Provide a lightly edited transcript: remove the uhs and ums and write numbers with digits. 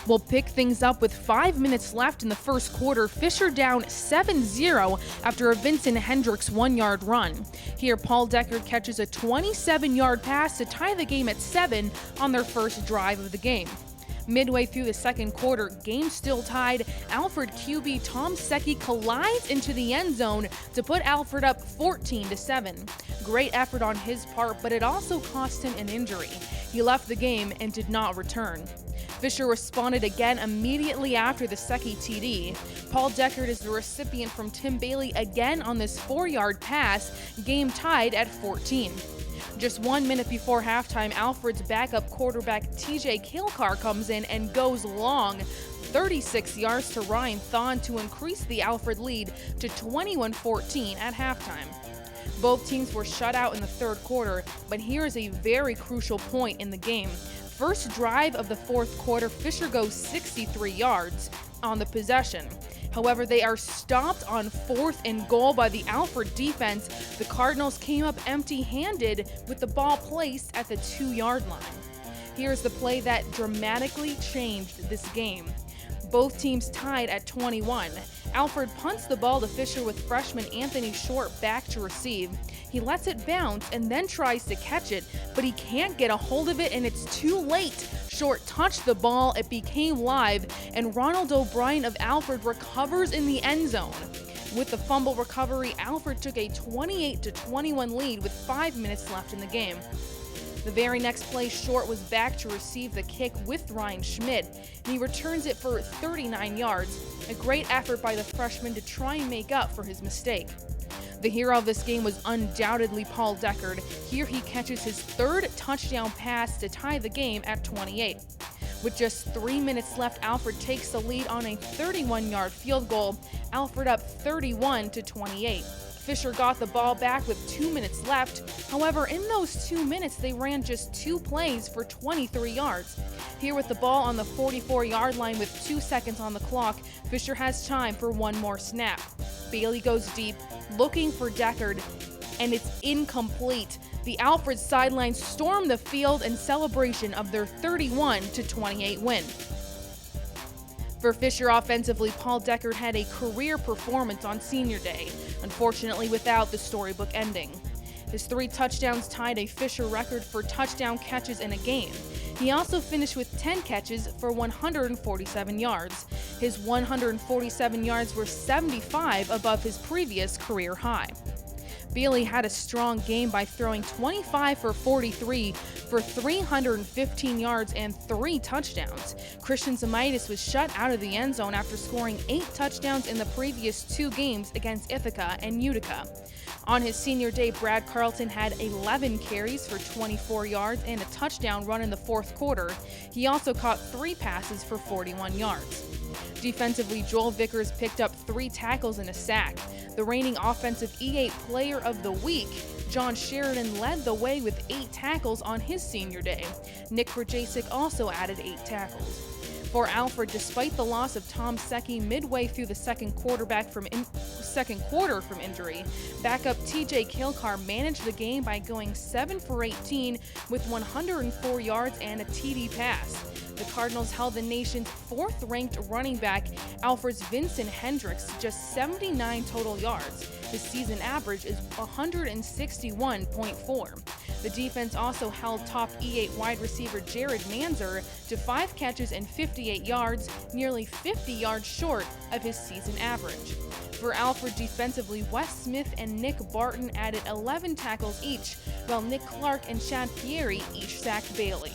We'll pick things up with 5 minutes left in the first quarter. Fisher down 7-0 after a Vincent Hendricks 1-yard run. Here, Paul Deckard catches a 27-yard pass to tie the game at 7 on their first drive of the game. Midway through the second quarter, game still tied. Alfred QB Tom Secchi collides into the end zone to put Alfred up 14-7. Great effort on his part, but it also cost him an injury. He left the game and did not return. Fisher responded again immediately after the Secchi TD. Paul Deckard is the recipient from Tim Bailey again on this 4-yard pass, game tied at 14. Just 1 minute before halftime, Alfred's backup quarterback TJ Kilcar comes in and goes long, 36 yards to Ryan Thon to increase the Alfred lead to 21-14 at halftime. Both teams were shut out in the third quarter, but here is a very crucial point in the game. First drive of the fourth quarter, Fisher goes 63 yards on the possession. However, they are stopped on 4th and goal by the Alfred defense. The Cardinals came up empty-handed with the ball placed at the 2-yard line. Here's the play that dramatically changed this game. Both teams tied at 21. Alfred punts the ball to Fisher with freshman Anthony Short back to receive. He lets it bounce and then tries to catch it, but he can't get a hold of it and it's too late. Short touched the ball, it became live, and Ronald O'Brien of Alfred recovers in the end zone. With the fumble recovery, Alfred took a 28-21 lead with 5 minutes left in the game. The very next play, Short was back to receive the kick with Ryan Schmidt, and he returns it for 39 yards. A great effort by the freshman to try and make up for his mistake. The hero of this game was undoubtedly Paul Deckard. Here he catches his 3rd touchdown pass to tie the game at 28. With just 3 minutes left, Alfred takes the lead on a 31-yard field goal. Alfred up 31-28. Fisher got the ball back with 2 minutes left. However, in those 2 minutes, they ran just 2 plays for 23 yards. Here with the ball on the 44-yard line with 2 seconds on the clock, Fisher has time for one more snap. Bailey goes deep, looking for Deckard, and it's incomplete. The Alfred sidelines storm the field in celebration of their 31-28 win. For Fisher offensively, Paul Deckard had a career performance on Senior Day, unfortunately without the storybook ending. His 3 touchdowns tied a Fisher record for touchdown catches in a game. He also finished with 10 catches for 147 yards. His 147 yards were 75 above his previous career high. Bailey had a strong game by throwing 25 for 43 for 315 yards and 3 touchdowns. Christian Zamitis was shut out of the end zone after scoring 8 touchdowns in the previous 2 games against Ithaca and Utica. On his senior day, Brad Carlton had 11 carries for 24 yards and a touchdown run in the fourth quarter. He also caught 3 passes for 41 yards. Defensively, Joel Vickers picked up 3 tackles and a sack. The reigning offensive E8 Player of the Week, John Sheridan, led the way with 8 tackles on his senior day. Nick Krajacek also added 8 tackles. For Alfred, despite the loss of Tom Secchi midway through the second quarter from injury, backup TJ Kilcar managed the game by going 7 for 18 with 104 yards and a TD pass. The Cardinals held the nation's 4th-ranked running back, Alfred's Vincent Hendricks, to just 79 total yards. His season average is 161.4. The defense also held top E8 wide receiver Jared Manzer to 5 catches and 58 yards, nearly 50 yards short of his season average. For Alfred defensively, Wes Smith and Nick Barton added 11 tackles each, while Nick Clark and Chad Pieri each sacked Bailey.